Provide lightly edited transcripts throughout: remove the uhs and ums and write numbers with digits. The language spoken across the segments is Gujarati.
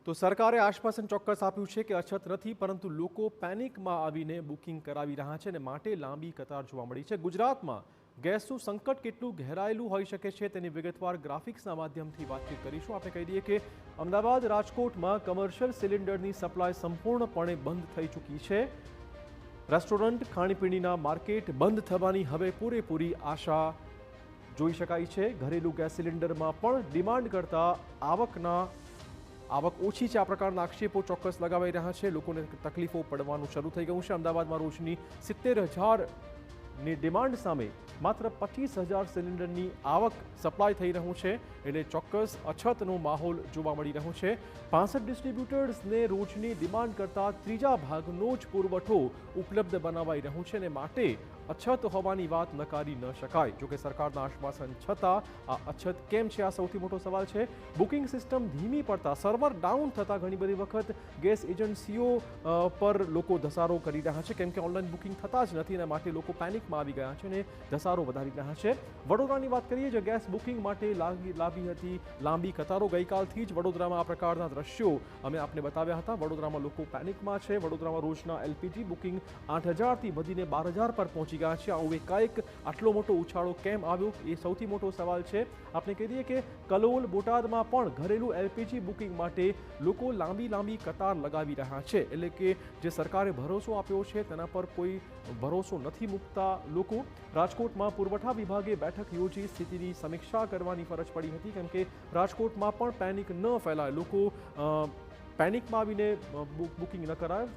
તો સરકારે આશ્વાસન ચોક્કસ આપ્યું છે કે અછત નથી, પરંતુ લોકો પેનિકમાં આવીને બુકિંગ કરાવી રહ્યા છે અને માટે લાંબી કતાર જોવા મળી છે। ગુજરાતમાં ગેસનું સંકટ કેટલું ઘેરાયેલું હોઈ શકે છે તેની વિગતવાર ગ્રાફિક્સના માધ્યમથી વાતચીત કરીશું। આપણે કહી દઈએ કે અમદાવાદ રાજકોટમાં કમર્શિયલ સિલિન્ડરની સપ્લાય સંપૂર્ણપણે બંધ થઈ ચૂકી છે। રેસ્ટોરન્ટ ખાણીપીણીના માર્કેટ બંધ થવાની હવે પૂરેપૂરી આશા જોઈ શકાય છે। ઘરેલું ગેસ સિલિન્ડરમાં પણ ડિમાન્ડ કરતાં આવક ઓછી છે, આ પ્રકારના આક્ષેપો ચોક્કસ લગાવાઈ રહ્યા છે। લોકોને તકલીફો પડવાનું શરૂ થઈ ગયું છે। અમદાવાદમાં રોજની 70,000ની ડિમાન્ડ સામે માત્ર 25,000 સિલિન્ડરની આવક સપ્લાય થઈ રહ્યું છે, એટલે ચોક્કસ અછતનો માહોલ જોવા મળી રહ્યો છે। 65 ડિસ્ટ્રીબ્યુટર્સને રોજની ડિમાન્ડ કરતાં ત્રીજા ભાગનો જ પુરવઠો ઉપલબ્ધ બનાવાઈ રહ્યો છે અને માટે અછત હોવાની વાત નકારી ન શકાય। જોકે સરકારના આશ્વાસન છતાં આ અછત કેમ છે, આ સૌથી મોટો સવાલ છે। બુકિંગ સિસ્ટમ ધીમી પડતા, સર્વર ડાઉન થતાં ઘણી બધી વખત ગેસ એજન્સીઓ પર લોકો ધસારો કરી રહ્યા છે, કેમ કે ઓનલાઈન બુકિંગ થતા જ નથી અને માટે લોકો પેનિકમાં આવી ગયા છે અને ધસારો વધારી રહ્યા છે। વડોદરાની વાત કરીએ, જે ગેસ બુકિંગ માટે લાવી હતી લાંબી કતારો, ગઈકાલથી જ વડોદરામાં આ પ્રકારના દ્રશ્યો અમે આપને બતાવ્યા હતા। વડોદરામાં લોકો પેનિકમાં છે। વડોદરામાં રોજના એલપીજી બુકિંગ 8,000થી વધીને 12,000 પર પહોંચી ગયા છે। આવું એકાએક આટલો મોટો ઉછાળો કેમ આવ્યો, એ સૌથી મોટો સવાલ છે। આપણે કહી દઈએ કે કલોલ, બોટાદમાં પણ ઘરેલું એલપીજી બુકિંગ માટે લોકો લાંબી કતાર લગાવી રહ્યા છે, એટલે કે જે સરકારે ભરોસો આપ્યો છે તેના પર કોઈ ભરોસો નથી મૂકતા લોકો। રાજકોટમાં પુરવઠા વિભાગે બેઠક યોજી સ્થિતિની સમીક્ષા કરવાની ફરજ પડી હતી, કેમ કે રાજકોટમાં પણ પેનિક ન ફેલાય, લોકો પેનિકમાં આવીને બુકિંગ ન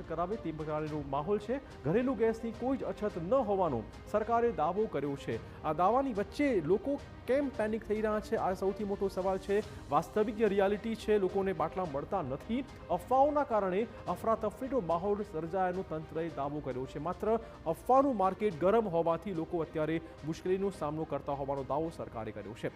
કરાવે તે પ્રકારનો માહોલ છે। ઘરેલું ગેસની કોઈ જ અછત ન હોવાનો સરકારે દાવો કર્યો છે। આ દાવાની વચ્ચે લોકો કેમ પેનિક થઈ રહ્યા છે, આ સૌથી મોટો સવાલ છે। વાસ્તવિક જે રિયાલિટી છે, લોકોને બાટલા મળતા નથી, અફવાઓના કારણે અફરાતફરીનો માહોલ સર્જાયાનો તંત્રએ દાવો કર્યો છે। માત્ર અફવાનું માર્કેટ ગરમ હોવાથી લોકો અત્યારે મુશ્કેલીનો સામનો કરતા હોવાનો દાવો સરકારે કર્યો છે।